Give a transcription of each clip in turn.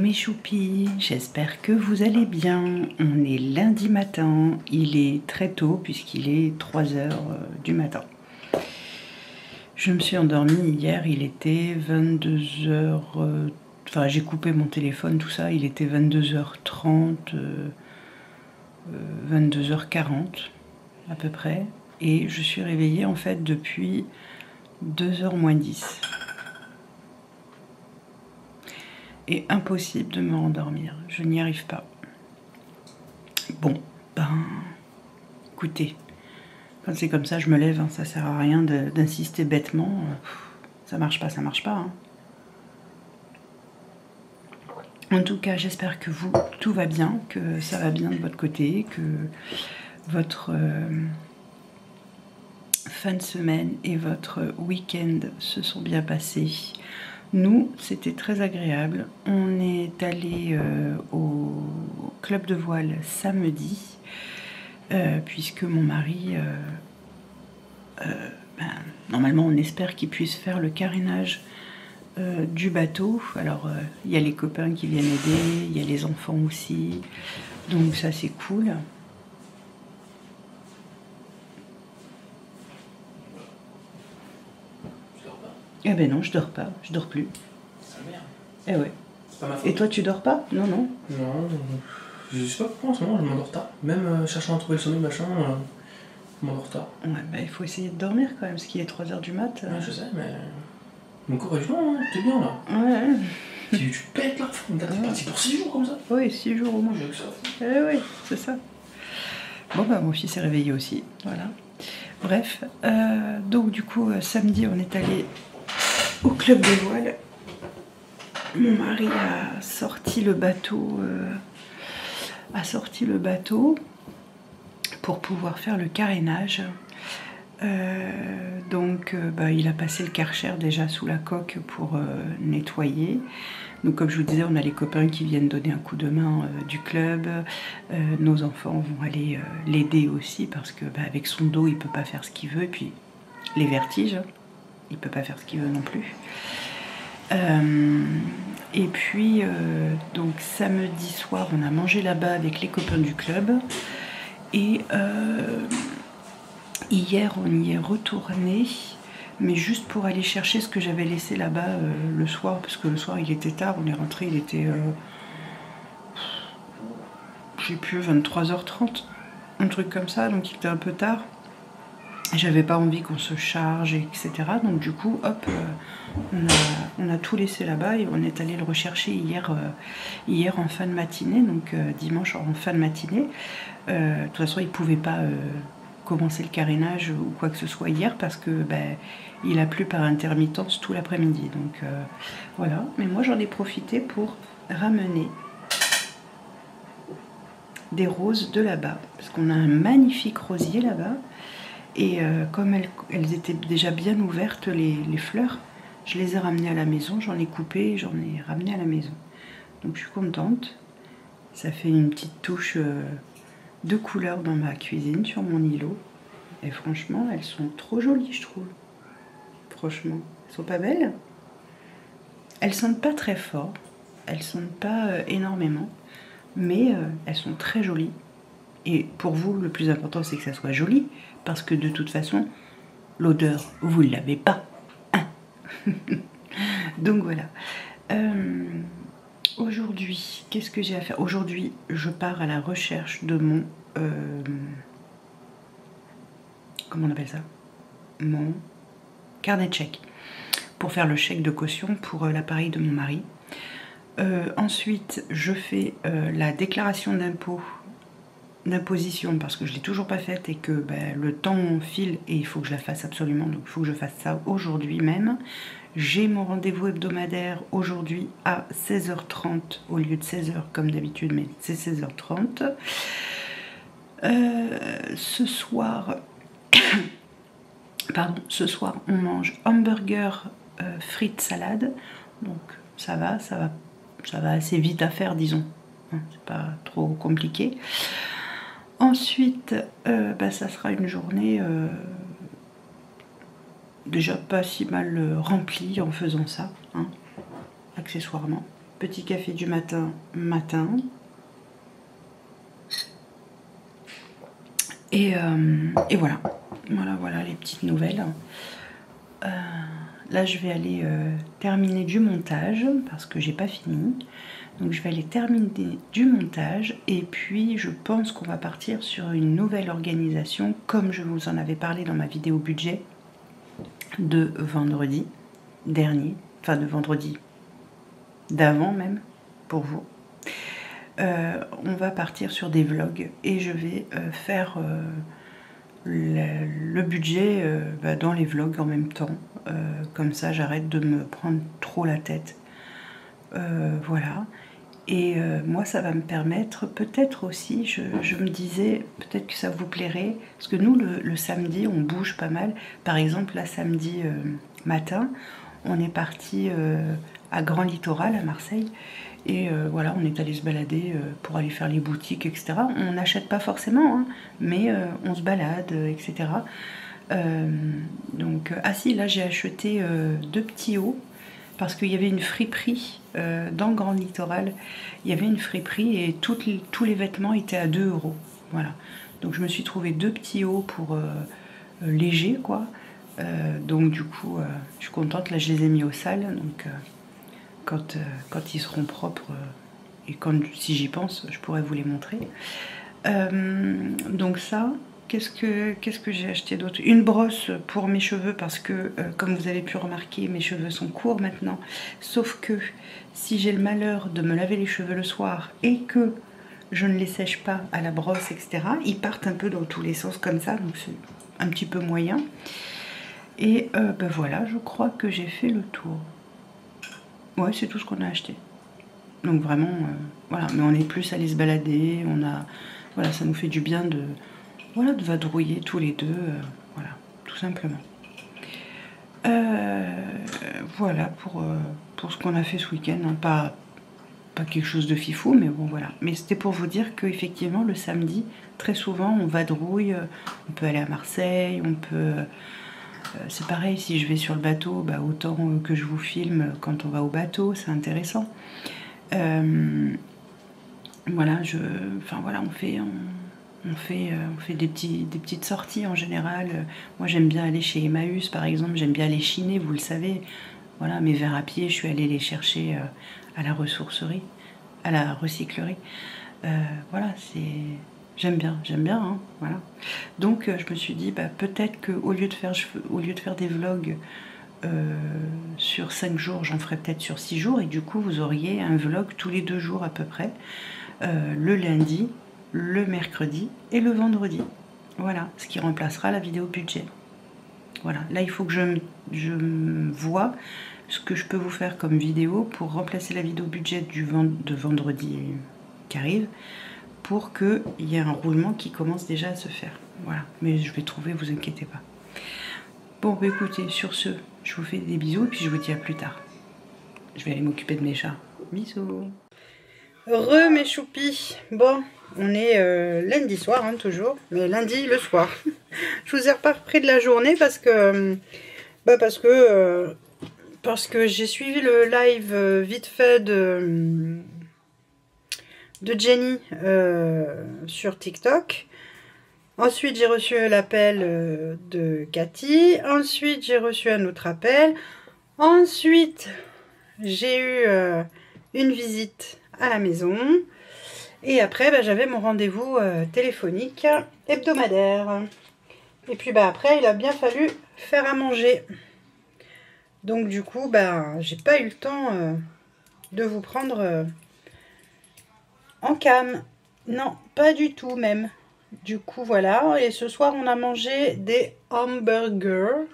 mes choupis, j'espère que vous allez bien. On est lundi matin, il est très tôt puisqu'il est 3 heures du matin. Je me suis endormie hier, il était 22 h, enfin j'ai coupé mon téléphone, tout ça, il était 22 h 30, 22 h 40 à peu près. Et je suis réveillée en fait depuis 2 h moins 10. Et impossible de me rendormir, je n'y arrive pas. Bon, ben, écoutez, quand c'est comme ça, je me lève, hein, ça sert à rien d'insister bêtement. Ça marche pas, ça marche pas. Hein. En tout cas, j'espère que vous, tout va bien, que ça va bien de votre côté, que votre fin de semaine et votre week-end se sont bien passés. Nous, c'était très agréable. On est allé au club de voile samedi, puisque mon mari, normalement, on espère qu'il puisse faire le carénage du bateau. Alors, il y a les copains qui viennent aider, il y a les enfants aussi. Donc ça, c'est cool. Eh ben non, je dors pas, je dors plus. Sa mère. Eh ouais. C'est pas ma faute. Et toi, tu dors pas? Non, non. Non, je sais pas pourquoi en ce moment je m'endors tard. Même cherchant à trouver le sommeil, machin, je m'endors tard. Ouais, bah, il faut essayer de dormir quand même, parce qu'il est 3 h du mat. Ouais, je sais, mais. Mon corps est non, t'es bien là. Ouais. Tu pètes là, t'es parti pour 6 jours comme ça. Oui, 6 jours au moins. J'ai que ça. Eh oui, c'est ça. Bon, bah, mon fils est réveillé aussi, voilà. Bref, donc du coup, samedi, on est allé au club de voile. Mon mari a sorti le bateau, pour pouvoir faire le carénage. Donc, il a passé le Karcher déjà sous la coque pour nettoyer. Donc, comme je vous disais, on a les copains qui viennent donner un coup de main du club. Nos enfants vont aller l'aider aussi parce que avec son dos, il peut pas faire ce qu'il veut. Et puis, les vertiges, il peut pas faire ce qu'il veut non plus. Et puis, donc samedi soir, on a mangé là-bas avec les copains du club. Et hier, on y est retourné, mais juste pour aller chercher ce que j'avais laissé là-bas le soir, parce que le soir, il était tard, on est rentré, il était, je sais plus, 23 h 30, un truc comme ça, donc il était un peu tard. J'avais pas envie qu'on se charge, etc. Donc du coup, hop, on a tout laissé là-bas et on est allé le rechercher hier en fin de matinée, donc dimanche en fin de matinée. De toute façon, il pouvait pas commencer le carénage ou quoi que ce soit hier parce que il a plu par intermittence tout l'après-midi. Donc voilà, mais moi j'en ai profité pour ramener des roses de là-bas parce qu'on a un magnifique rosier là-bas. Et comme elles étaient déjà bien ouvertes, les fleurs, je les ai ramenées à la maison, j'en ai coupé et j'en ai ramené à la maison. Donc je suis contente. Ça fait une petite touche de couleur dans ma cuisine, sur mon îlot. Et franchement, elles sont trop jolies, je trouve. Franchement, elles sont pas belles? Elles sentent pas très fort, elles sentent pas énormément, mais elles sont très jolies. Et pour vous, le plus important, c'est que ça soit joli, parce que de toute façon, l'odeur, vous ne l'avez pas. Hein. Donc voilà. Aujourd'hui, qu'est-ce que j'ai à faire? Aujourd'hui, je pars à la recherche de mon... comment on appelle ça? Mon carnet de chèques. Pour faire le chèque de caution pour l'appareil de mon mari. Ensuite, je fais la déclaration d'imposition parce que je ne l'ai toujours pas faite et que le temps file et il faut que je la fasse absolument, donc il faut que je fasse ça aujourd'hui même. J'ai mon rendez-vous hebdomadaire aujourd'hui à 16 h 30 au lieu de 16 h comme d'habitude, mais c'est 16 h 30. Ce soir ce soir on mange hamburger, frites, salade, donc ça va assez vite à faire, disons, c'est pas trop compliqué. Ensuite, ça sera une journée déjà pas si mal remplie en faisant ça, hein, accessoirement. Petit café du matin. Et voilà. Voilà les petites nouvelles. Là, je vais aller terminer du montage parce que j'ai pas fini. Donc, je vais aller terminer du montage et puis je pense qu'on va partir sur une nouvelle organisation, comme je vous en avais parlé dans ma vidéo budget de vendredi dernier, enfin de vendredi d'avant même pour vous. On va partir sur des vlogs et je vais faire le budget dans les vlogs en même temps. Comme ça, j'arrête de me prendre trop la tête. Voilà. Et moi, ça va me permettre, peut-être aussi, je me disais, peut-être que ça vous plairait, parce que nous, le samedi, on bouge pas mal. Par exemple, là, samedi matin, on est parti à Grand Littoral, à Marseille. Et voilà, on est allé se balader pour aller faire les boutiques, etc. On n'achète pas forcément, hein, mais on se balade, etc. Donc, ah si, là, j'ai acheté 2 petits hauts, parce qu'il y avait une friperie dans Grand Littoral. Il y avait une friperie et tous les vêtements étaient à 2 €. Voilà. Donc je me suis trouvé 2 petits hauts pour léger, quoi. Donc du coup, je suis contente. Là, je les ai mis au sale. Donc quand ils seront propres et si j'y pense, je pourrais vous les montrer. Donc ça. Qu'est-ce que j'ai acheté d'autre? Une brosse pour mes cheveux parce que, comme vous avez pu remarquer, mes cheveux sont courts maintenant. Sauf que si j'ai le malheur de me laver les cheveux le soir et que je ne les sèche pas à la brosse, etc., ils partent un peu dans tous les sens comme ça, donc c'est un petit peu moyen. Et ben voilà, je crois que j'ai fait le tour. Ouais, c'est tout ce qu'on a acheté. Donc vraiment, voilà. Mais on est plus allé se balader, voilà, ça nous fait du bien de... Voilà, de vadrouiller tous les deux, voilà, tout simplement. Voilà pour ce qu'on a fait ce week-end, hein. Pas quelque chose de fifou, mais bon, voilà. Mais c'était pour vous dire qu'effectivement, le samedi, très souvent, on vadrouille, on peut aller à Marseille, on peut... c'est pareil, si je vais sur le bateau, bah, autant que je vous filme quand on va au bateau, c'est intéressant. Voilà, enfin voilà, on fait des petites sorties en général. Moi, j'aime bien aller chez Emmaüs, par exemple. J'aime bien aller chiner, vous le savez. Voilà, mes verres à pied, je suis allée les chercher à la ressourcerie, à la recyclerie. Voilà, j'aime bien, hein, voilà. Donc, je me suis dit, bah, peut-être qu'au lieu de faire des vlogs sur 5 jours, j'en ferai peut-être sur 6 jours. Et du coup, vous auriez un vlog tous les 2 jours à peu près. Le lundi, le mercredi et le vendredi. Voilà, ce qui remplacera la vidéo budget. Voilà, là il faut que je vois ce que je peux vous faire comme vidéo pour remplacer la vidéo budget de vendredi qui arrive, pour qu'il y ait un roulement qui commence déjà à se faire. Voilà, mais je vais trouver, vous inquiétez pas. Bon, bah écoutez, sur ce, je vous fais des bisous et puis je vous dis à plus tard. Je vais aller m'occuper de mes chats. Bisous. Mes choupis. Bon, on est lundi soir, hein, toujours, mais lundi le soir. Je vous ai pas repris de la journée parce que j'ai suivi le live vite fait de Jenny sur TikTok. Ensuite, j'ai reçu l'appel de Cathy. Ensuite, j'ai reçu un autre appel. Ensuite, j'ai eu une visite à la maison. Et après, bah, j'avais mon rendez-vous téléphonique hebdomadaire. Et puis bah, après, il a bien fallu faire à manger. Donc du coup, bah, j'ai pas eu le temps de vous prendre en cam. Non, pas du tout même. Du coup, voilà. Et ce soir, on a mangé des hamburgers.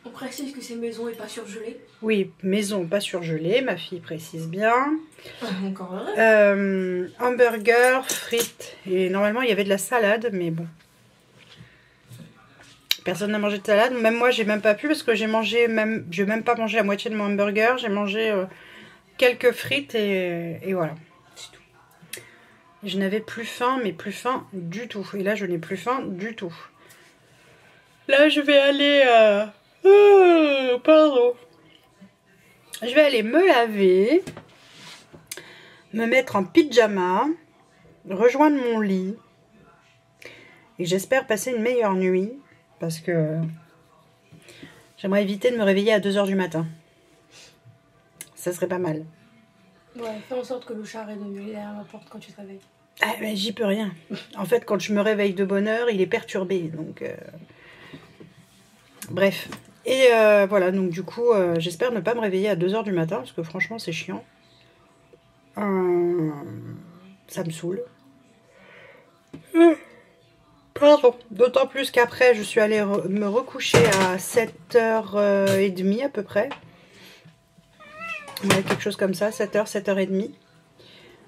On précise que c'est maison et pas surgelé. Oui, maison, pas surgelé, ma fille précise bien. Encore heureux. Hamburgers, frites. Et normalement, il y avait de la salade, mais bon. Personne n'a mangé de salade. Même moi, j'ai même pas pu parce que j'ai même pas mangé la moitié de mon hamburger. J'ai mangé quelques frites et voilà. C'est tout. Je n'avais plus faim, mais plus faim du tout. Et là, je n'ai plus faim du tout. Là, je vais aller... pardon. Je vais aller me laver. me mettre en pyjama, rejoindre mon lit. Et j'espère passer une meilleure nuit. Parce que j'aimerais éviter de me réveiller à 2 h du matin. Ça serait pas mal. Ouais, fais en sorte que le chat arrête de miauler derrière la porte quand tu te réveilles. Ah, ben, j'y peux rien. En fait, quand je me réveille de bonne heure, il est perturbé. Donc, bref. Et voilà, donc du coup, j'espère ne pas me réveiller à 2 h du matin. Parce que franchement, c'est chiant. Ça me saoule. Pardon. D'autant plus qu'après, je suis allée me recoucher à 7h30 à peu près. Ouais, quelque chose comme ça, 7h, 7h30.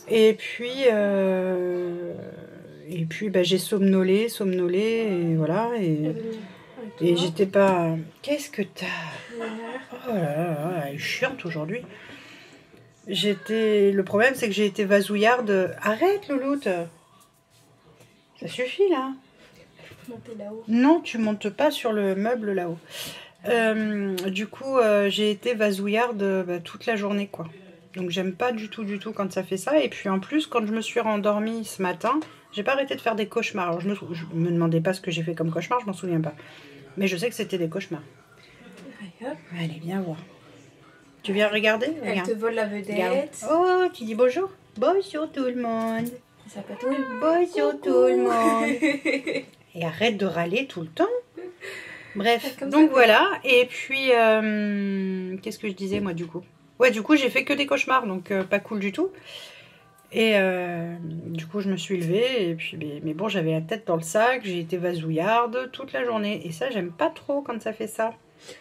Et puis bah, j'ai somnolé, et voilà. Et j'étais pas... Qu'est-ce que t'as? Oh là là, elle est chiante aujourd'hui. Le problème, c'est que j'ai été vasouillarde. Arrête, louloute. Ça suffit, là. Monter là-haut. Non, tu montes pas sur le meuble là-haut. Du coup, j'ai été vasouillarde toute la journée, quoi. Donc, j'aime pas du tout quand ça fait ça. Et puis, en plus, quand je me suis rendormie ce matin, j'ai pas arrêté de faire des cauchemars. Alors, je me demandais pas ce que j'ai fait comme cauchemar, je m'en souviens pas. Mais je sais que c'était des cauchemars. Allez, viens voir. Tu viens regarder? Elle te vole la vedette. Regarde. Oh, tu dis bonjour? Bonjour tout le monde. Ça patouille. Bonjour tout le monde. Et arrête de râler tout le temps. Bref, Comme donc ça, voilà. Et puis, qu'est-ce que je disais moi du coup? Ouais, du coup, j'ai fait que des cauchemars, donc pas cool du tout. Et du coup, je me suis levée. Et puis, mais bon, j'avais la tête dans le sac. J'ai été vasouillarde toute la journée. Et ça, j'aime pas trop quand ça fait ça.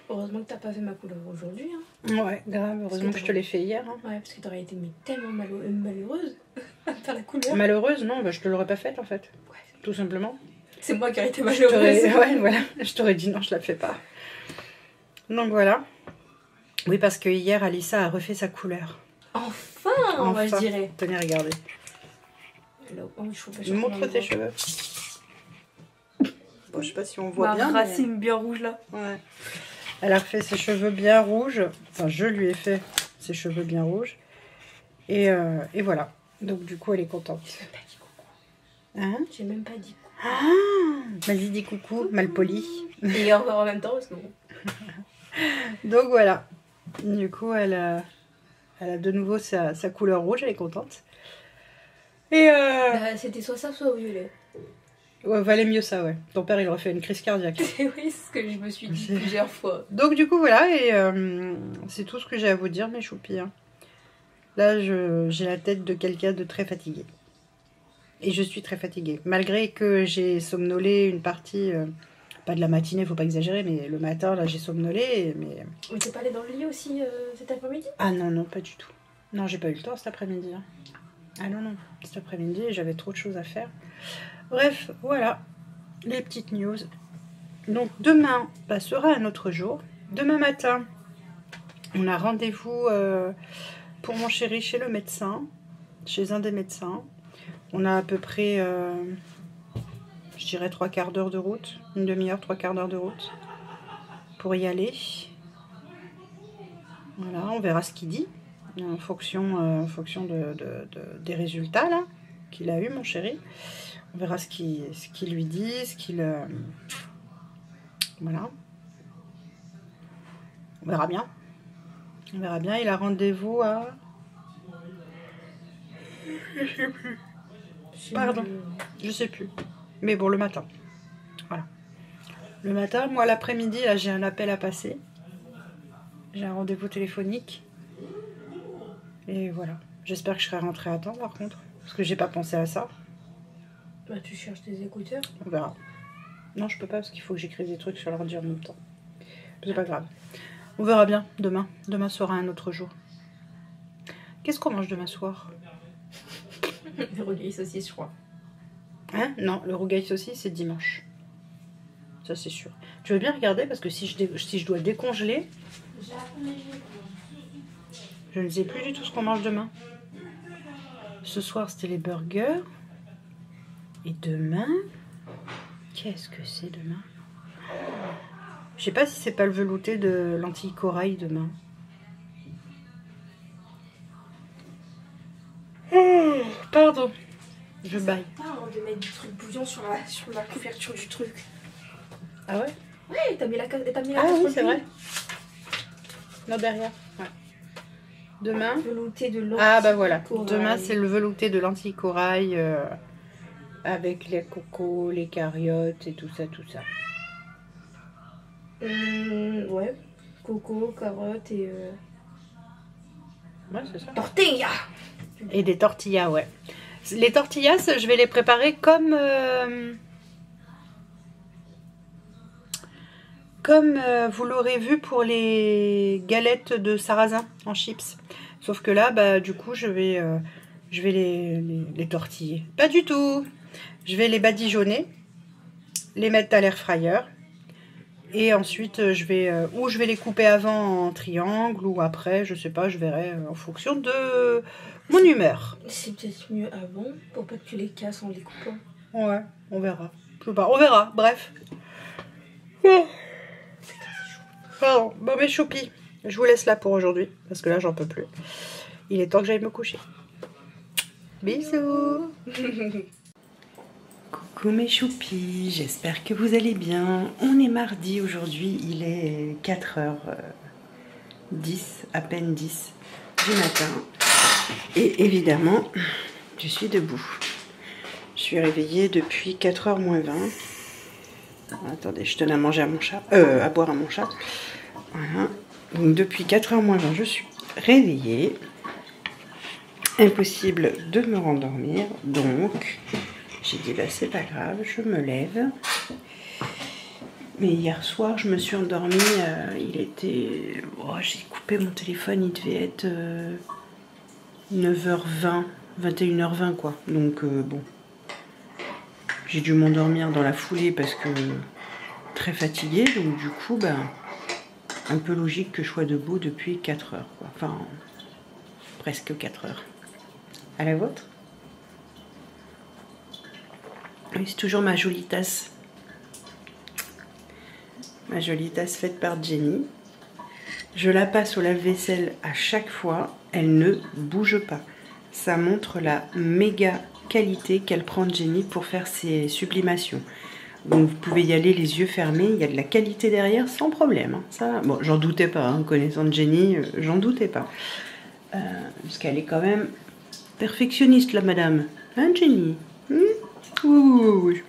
Heureusement que t'as pas fait ma couleur aujourd'hui. Ouais, grave. Heureusement que je te l'ai fait hier. Ouais, parce que t'aurais été tellement malheureuse par la couleur. Malheureuse, non, bah, je te l'aurais pas faite en fait. Ouais. Tout simplement. C'est moi qui aurais été malheureuse. Ouais, voilà. Je t'aurais dit non, je la fais pas. Donc voilà. Oui, parce que hier, Alissa a refait sa couleur. Enfin, moi je dirais. Tenez, regardez. Montre tes cheveux. Bon, je sais pas si on voit bien. Ma racine bien rouge là. Ouais. Elle a refait ses cheveux bien rouges. Enfin, je lui ai fait ses cheveux bien rouges. Et voilà. Donc, du coup, elle est contente. J'ai même pas dit coucou. Hein? J'ai même pas dit coucou. Ah, vas-y, dis coucou, mal poli. Et au revoir en même temps, parce que bon. Donc, voilà. Du coup, elle a de nouveau sa couleur rouge. Elle est contente. Et Bah, c'était soit ça, soit violet. Ouais, valait mieux ça, ouais. Ton père, il aurait fait une crise cardiaque. Oui, c'est ce que je me suis dit plusieurs fois. Donc, du coup, voilà. Et c'est tout ce que j'ai à vous dire, mes choupis. Hein. Là, j'ai la tête de quelqu'un de très fatigué. Et je suis très fatiguée. Malgré que j'ai somnolé une partie... pas de la matinée, faut pas exagérer, mais le matin, là, j'ai somnolé. Mais t'es pas allée dans le lit aussi cet après-midi? Ah non, non, pas du tout. Non, j'ai pas eu le temps cet après-midi. Hein. Ah non, non. Cet après-midi, j'avais trop de choses à faire. Bref, voilà. Les petites news. Donc, demain sera un autre jour. Demain matin, on a rendez-vous pour mon chéri chez le médecin. Chez un des médecins. On a à peu près... je dirais 3/4 d'heure de route, une demi-heure, 3/4 d'heure de route pour y aller. Voilà, on verra ce qu'il dit en fonction des résultats là qu'il a eu, mon chéri. On verra ce qu'il lui dit, voilà. On verra bien. On verra bien. Il a rendez-vous à... Je sais plus. Pardon, je sais plus. Mais bon, le matin. Voilà. Le matin, moi l'après-midi, là j'ai un appel à passer. J'ai un rendez-vous téléphonique. Et voilà. J'espère que je serai rentrée à temps par contre. Parce que j'ai pas pensé à ça. Bah tu cherches tes écouteurs. On verra. Non, je peux pas parce qu'il faut que j'écrive des trucs sur l'ordi en même temps. C'est pas grave. On verra bien demain. Demain sera un autre jour. Qu'est-ce qu'on mange demain soir? Le rougail saucisse, je crois. Hein? Non, le rougail saucisse, c'est dimanche. Ça, c'est sûr. Tu veux bien regarder? Parce que si je dois décongeler... Je ne sais plus du tout ce qu'on mange demain. Ce soir, c'était les burgers. Et demain... Qu'est-ce que c'est demain? Je sais pas si c'est pas le velouté de lentilles corail demain. Pardon. Je baille. Pas hein, de mettre du truc bouillant sur la couverture du truc. Ah ouais? Ouais, t'as mis la casserole. Ah oui, c'est vrai. Non, derrière. Ouais. Demain. Velouté de lentilles. Ah bah voilà. corail. Demain, c'est le velouté de lentilles corail avec les cocos, les cariotes et tout ça, tout ça. Ouais. Coco, carottes et. Ouais, c'est ça. Tortilla. Et des tortillas, ouais. Les tortillas, je vais les préparer comme vous l'aurez vu pour les galettes de sarrasin en chips. Sauf que là, bah, du coup, je vais les tortiller. Pas du tout. Je vais les badigeonner, les mettre à l'air fryer. Et ensuite, je vais les couper avant en triangle ou après, je sais pas, je verrai en fonction de mon humeur. C'est peut-être mieux avant pour pas que tu les casses en les coupant. Ouais, on verra. Je sais pas, on verra, bref. Bon. Pardon, bon mes choupis, je vous laisse là pour aujourd'hui, parce que là j'en peux plus. Il est temps que j'aille me coucher. Bisous. Coucou mes choupis, j'espère que vous allez bien. On est mardi aujourd'hui, il est 4h10, à peine 10 du matin. Et évidemment, je suis debout. Je suis réveillée depuis 4h moins 20. Attendez, je donne à manger à mon chat, à boire à mon chat. Voilà. Donc depuis 4h moins 20, je suis réveillée. Impossible de me rendormir. Donc, j'ai dit, bah, c'est pas grave, je me lève. Mais hier soir, je me suis endormie. Il était... Oh, j'ai coupé mon téléphone, il devait être 9h20, 21h20 quoi. Donc, bon. J'ai dû m'endormir dans la foulée parce que très fatiguée. Donc du coup, ben, un peu logique que je sois debout depuis 4 heures. Quoi. Enfin, presque 4 heures. À la vôtre? Oui, c'est toujours ma jolie tasse. Ma jolie tasse faite par Jenny. Je la passe au lave-vaisselle à chaque fois. Elle ne bouge pas. Ça montre la méga qualité qu'elle prend Jenny pour faire ses sublimations. Donc vous pouvez y aller les yeux fermés, il y a de la qualité derrière sans problème. Hein. Ça, bon, j'en doutais pas, hein, connaissant Jenny, j'en doutais pas. Parce qu'elle est quand même perfectionniste la madame. Hein Jenny? Oui.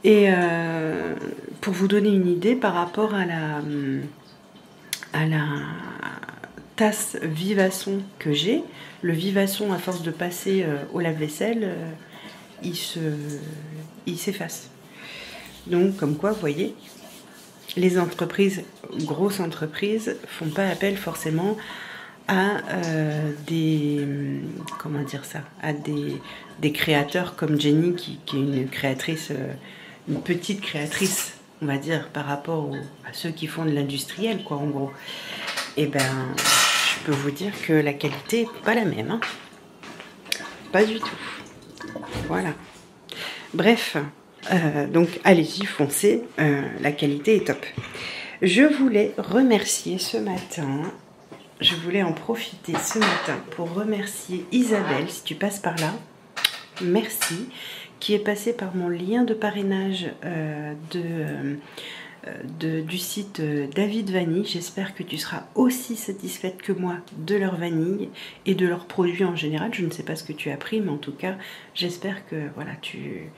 Et pour vous donner une idée par rapport à la tasse Vivasson que j'ai, le Vivasson, à force de passer au lave-vaisselle, il s'efface. Donc, comme quoi, vous voyez, les entreprises, grosses entreprises, font pas appel forcément à comment dire ça, à des créateurs comme Jenny, qui est une créatrice, une petite créatrice, on va dire, par rapport à ceux qui font de l'industriel, quoi, en gros. Et ben, je peux vous dire que la qualité n'est pas la même. Hein. Pas du tout. Voilà. Bref, donc allez-y, foncez. La qualité est top. Je voulais remercier ce matin, je voulais en profiter ce matin pour remercier Isabelle, si tu passes par là. Merci. Qui est passée par mon lien de parrainage du site David Vanille. J'espère que tu seras aussi satisfaite que moi de leur vanille et de leurs produits en général. Je ne sais pas ce que tu as pris, mais en tout cas, j'espère que voilà, tu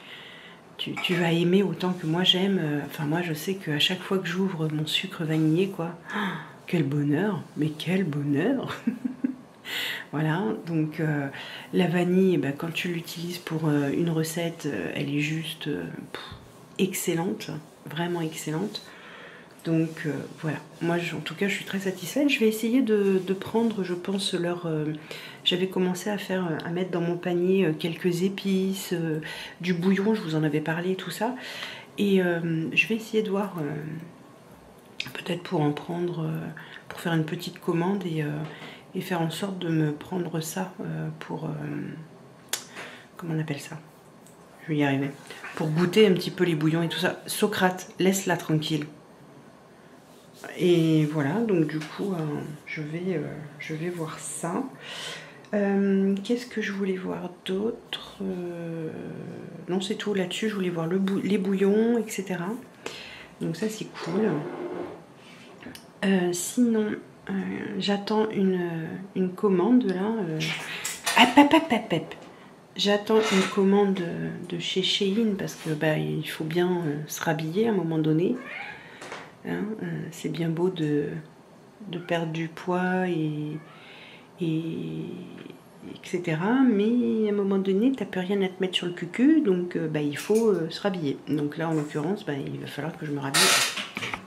vas aimer autant que moi j'aime. Enfin, moi, je sais qu'à chaque fois que j'ouvre mon sucre vanillé, quoi, quel bonheur, mais quel bonheur. Voilà, donc la vanille, bah, quand tu l'utilises pour une recette, elle est juste excellente, vraiment excellente. Donc voilà, moi en tout cas je suis très satisfaite. Je vais essayer de prendre, je pense, j'avais commencé à mettre dans mon panier quelques épices, du bouillon, je vous en avais parlé, tout ça. Et je vais essayer de voir, peut-être pour en prendre, pour faire une petite commande et faire en sorte de me prendre ça pour... comment on appelle ça? Je vais y arriver. Pour goûter un petit peu les bouillons et tout ça. Socrate, laisse-la tranquille. Et voilà, donc du coup, je vais voir ça. Qu'est-ce que je voulais voir d'autre? Non, c'est tout là-dessus. Je voulais voir les bouillons, etc. Donc ça, c'est cool. Sinon, j'attends une commande là. J'attends une commande de chez Shein parce que bah, il faut bien se rhabiller à un moment donné. Hein, c'est bien beau de perdre du poids etc. Mais à un moment donné, t'as plus rien à te mettre sur le cucu, donc bah, il faut se rhabiller. Donc là, en l'occurrence, bah, il va falloir que je me rhabille.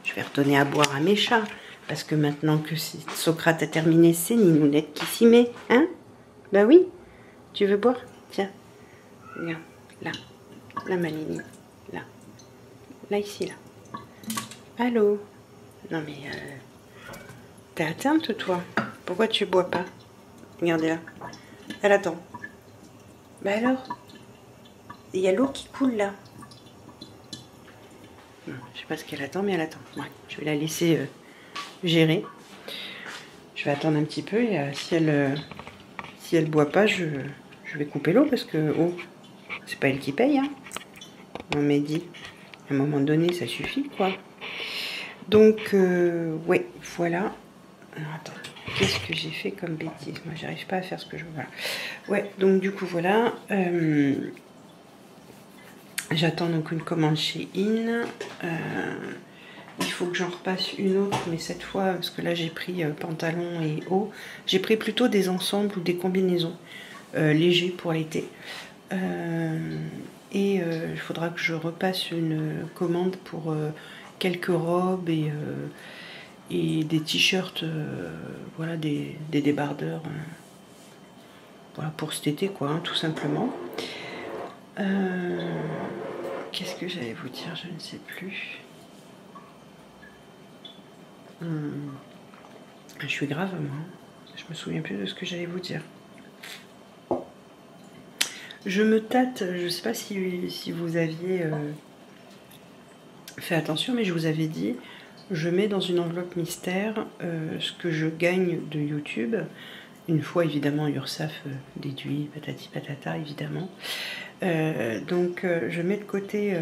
Je vais redonner à boire à mes chats, parce que maintenant que Socrate a terminé, c'est Ninounette qui s'y met, hein? Bah oui, tu veux boire? Tiens, regarde, là ma Nini, là ici, là. Allô? Non mais, t'es atteinte toi? Pourquoi tu bois pas? Regardez là, elle attend. Bah alors? Il y a l'eau qui coule là. Non, je sais pas ce qu'elle attend, mais elle attend. Ouais, je vais la laisser gérer. Je vais attendre un petit peu et si elle boit pas, je vais couper l'eau parce que oh, c'est pas elle qui paye. Hein. On m'a dit, à un moment donné, ça suffit quoi. Donc, ouais, voilà. Alors, attends, qu'est-ce que j'ai fait comme bêtise? Moi, j'arrive pas à faire ce que je veux. Voilà. Ouais, donc du coup, voilà. J'attends donc une commande chez In. Il faut que j'en repasse une autre, mais cette fois, parce que là j'ai pris pantalon et haut, j'ai pris plutôt des ensembles ou des combinaisons légers pour l'été. Et il faudra que je repasse une commande pour quelques robes et des t-shirts, voilà, des débardeurs, voilà, pour cet été, quoi, hein, tout simplement. Qu'est-ce que j'allais vous dire? Je ne sais plus. Je suis grave, moi. Je me souviens plus de ce que j'allais vous dire. Je me tâte, je ne sais pas si vous aviez fait attention, mais je vous avais dit, je mets dans une enveloppe mystère ce que je gagne de YouTube. Une fois, évidemment, URSSAF déduit, patati patata, évidemment. Donc, je mets de côté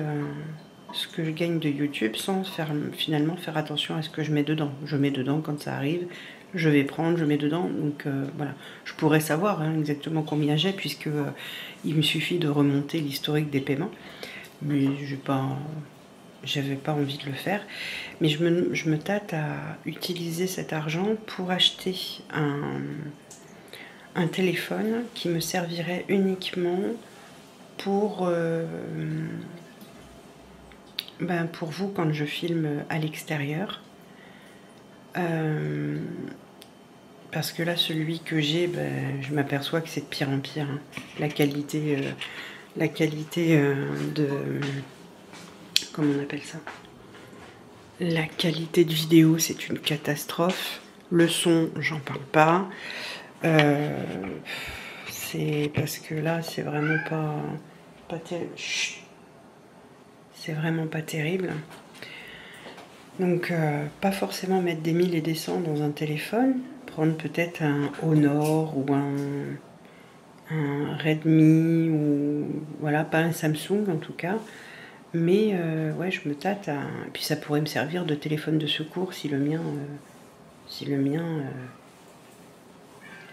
ce que je gagne de YouTube sans finalement faire attention à ce que je mets dedans. Je mets dedans quand ça arrive, je vais prendre, je mets dedans. Donc, voilà. Je pourrais savoir hein, exactement combien j'ai puisque il me suffit de remonter l'historique des paiements. Mais j'avais pas envie de le faire. Mais je me tâte à utiliser cet argent pour acheter un téléphone qui me servirait uniquement pour vous quand je filme à l'extérieur. Parce que là, celui que j'ai, je m'aperçois que c'est de pire en pire. Hein. La qualité de... Comment on appelle ça? La qualité de vidéo, c'est une catastrophe. Le son, j'en parle pas. C'est parce que là, c'est vraiment pas terrible. C'est vraiment pas terrible. Donc, pas forcément mettre des 1000 et des 100 dans un téléphone. Prendre peut-être un Honor ou un Redmi ou voilà, pas un Samsung en tout cas. Mais ouais, je me tâte à... Et puis ça pourrait me servir de téléphone de secours si le mien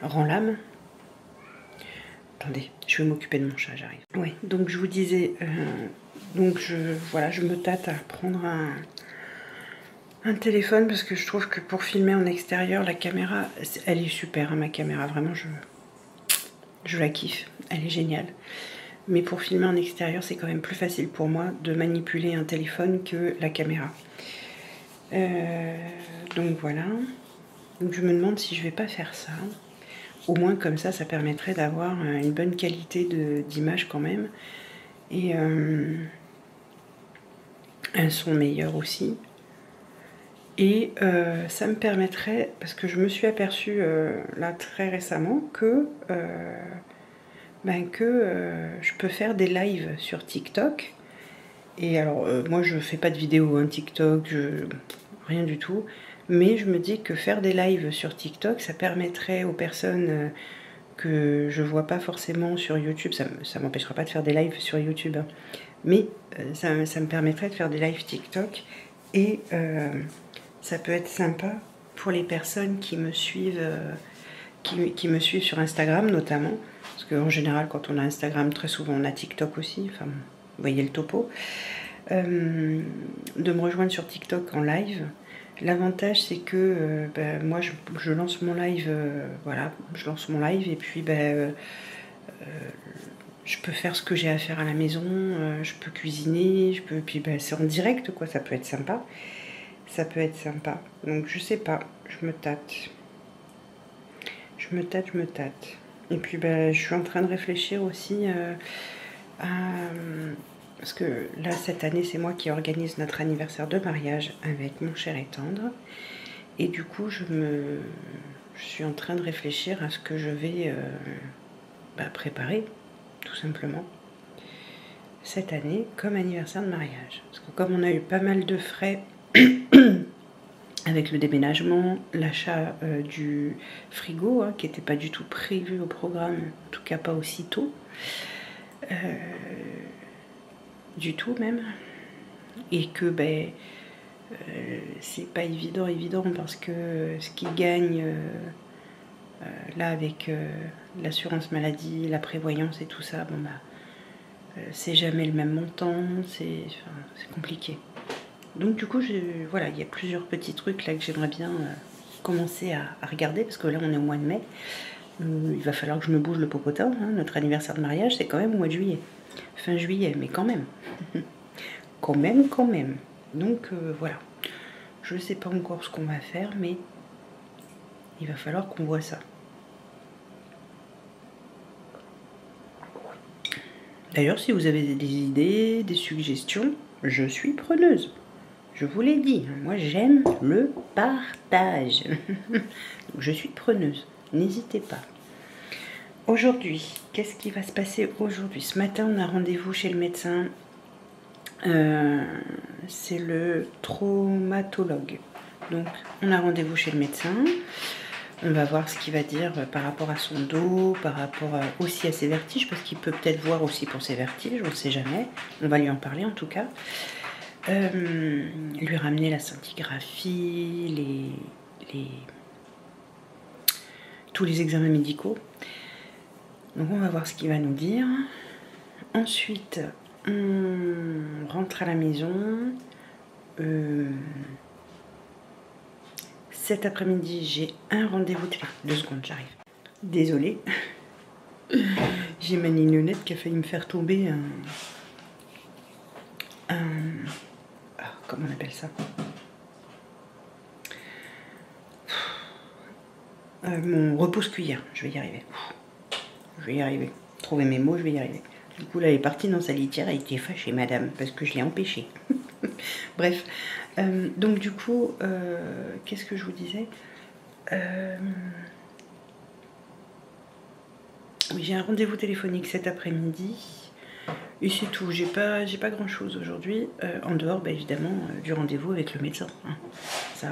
rend l'âme. Attendez, je vais m'occuper de mon chat, j'arrive. Ouais, donc je vous disais, donc voilà, je me tâte à prendre un téléphone parce que je trouve que pour filmer en extérieur, la caméra, elle est super, hein, ma caméra, vraiment, je la kiffe, elle est géniale. Mais pour filmer en extérieur, c'est quand même plus facile pour moi de manipuler un téléphone que la caméra. Donc voilà. Donc je me demande si je vais pas faire ça. Au moins comme ça, ça permettrait d'avoir une bonne qualité d'image quand même. Et un son meilleur aussi. Et ça me permettrait, parce que je me suis aperçue là très récemment que... je peux faire des lives sur TikTok. Et alors, moi, je fais pas de vidéo, hein, TikTok, rien du tout. Mais je me dis que faire des lives sur TikTok, ça permettrait aux personnes que je vois pas forcément sur YouTube. Ça m'empêchera pas de faire des lives sur YouTube, hein. Mais ça me permettrait de faire des lives TikTok. Et ça peut être sympa pour les personnes qui me suivent, qui me suivent sur Instagram notamment. Parce qu'en général, quand on a Instagram, très souvent on a TikTok aussi. Enfin, vous voyez le topo. De me rejoindre sur TikTok en live. L'avantage, c'est que moi, je lance mon live, voilà, je lance mon live et puis je peux faire ce que j'ai à faire à la maison, je peux cuisiner, puis c'est en direct, quoi, ça peut être sympa. Ça peut être sympa. Donc, je sais pas, je me tâte. Je me tâte. Et puis, je suis en train de réfléchir aussi à... Parce que là, cette année, c'est moi qui organise notre anniversaire de mariage avec mon cher et tendre. Et du coup, je suis en train de réfléchir à ce que je vais préparer, tout simplement, cette année comme anniversaire de mariage. Parce que comme on a eu pas mal de frais avec le déménagement, l'achat du frigo, hein, qui n'était pas du tout prévu au programme, en tout cas pas aussitôt, du tout même, et que c'est pas évident parce que ce qui gagne là avec l'assurance maladie, la prévoyance et tout ça, c'est jamais le même montant, c'est compliqué. Donc du coup, voilà, il y a plusieurs petits trucs là que j'aimerais bien commencer à regarder, parce que là on est au mois de mai, il va falloir que je me bouge le popotin, hein. Notre anniversaire de mariage c'est quand même au mois de juillet, fin juillet, mais quand même. quand même. Donc voilà, je ne sais pas encore ce qu'on va faire, mais il va falloir qu'on voit ça. D'ailleurs, si vous avez des idées, des suggestions, je suis preneuse. Je vous l'ai dit, moi j'aime le partage. Donc, je suis preneuse, n'hésitez pas. Aujourd'hui, qu'est-ce qui va se passer aujourd'hui? Ce matin, on a rendez-vous chez le médecin. C'est le traumatologue. Donc, on a rendez-vous chez le médecin. On va voir ce qu'il va dire par rapport à son dos, par rapport aussi à ses vertiges, parce qu'il peut peut-être voir aussi pour ses vertiges, on ne sait jamais. On va lui en parler en tout cas. Lui ramener la scintigraphie, tous les examens médicaux. Donc on va voir ce qu'il va nous dire. Ensuite, on rentre à la maison. Cet après-midi, j'ai un rendez-vous téléphonique. 2 secondes, j'arrive. Désolée. J'ai ma nignonnette qui a failli me faire tomber comment on appelle ça? Mon repose-cuillère. Je vais y arriver. Je vais y arriver. Trouver mes mots, je vais y arriver. Du coup, là, elle est partie dans sa litière. Elle était fâchée, madame, parce que je l'ai empêchée. Bref. Donc, du coup, qu'est-ce que je vous disais? Oui, j'ai un rendez-vous téléphonique cet après-midi. Et c'est tout. J'ai pas grand chose aujourd'hui. En dehors, évidemment, du rendez-vous avec le médecin. Hein. Ça.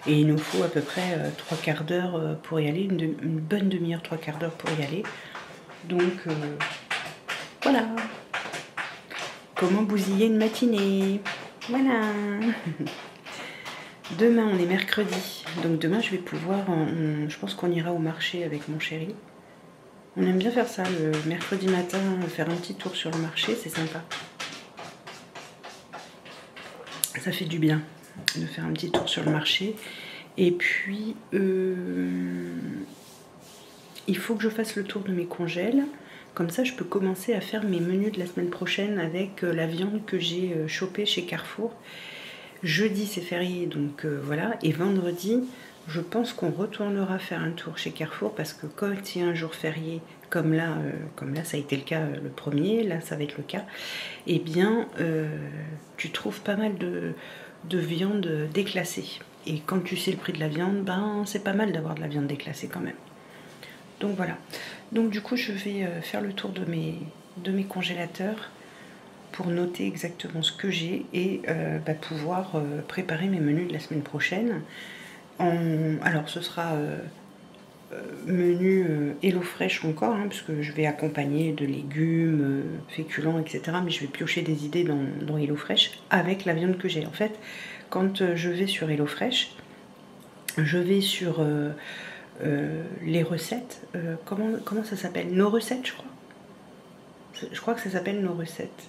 Et il nous faut à peu près 3 quarts d'heure pour y aller. Une bonne demi-heure, 3 quarts d'heure pour y aller. Donc, voilà. Comment bousiller une matinée? Voilà. Demain, on est mercredi. Donc demain, je vais pouvoir... je pense qu'on ira au marché avec mon chéri. On aime bien faire ça, le mercredi matin, faire un petit tour sur le marché, c'est sympa. Ça fait du bien de faire un petit tour sur le marché. Et puis, il faut que je fasse le tour de mes congèles. Comme ça, je peux commencer à faire mes menus de la semaine prochaine avec la viande que j'ai chopée chez Carrefour. Jeudi, c'est férié, donc voilà. Et vendredi... je pense qu'on retournera faire un tour chez Carrefour parce que quand il y a un jour férié, comme là ça a été le cas le premier, là ça va être le cas, eh bien tu trouves pas mal de viande déclassée. Et quand tu sais le prix de la viande, c'est pas mal d'avoir de la viande déclassée quand même. Donc voilà. Donc du coup je vais faire le tour de mes congélateurs pour noter exactement ce que j'ai et pouvoir préparer mes menus de la semaine prochaine. Alors ce sera menu HelloFresh encore, hein, parce que je vais accompagner de légumes, féculents, etc. Mais je vais piocher des idées dans HelloFresh avec la viande que j'ai. En fait, quand je vais sur HelloFresh, je vais sur les recettes. Comment ça s'appelle? Nos recettes, je crois. Je crois que ça s'appelle Nos recettes.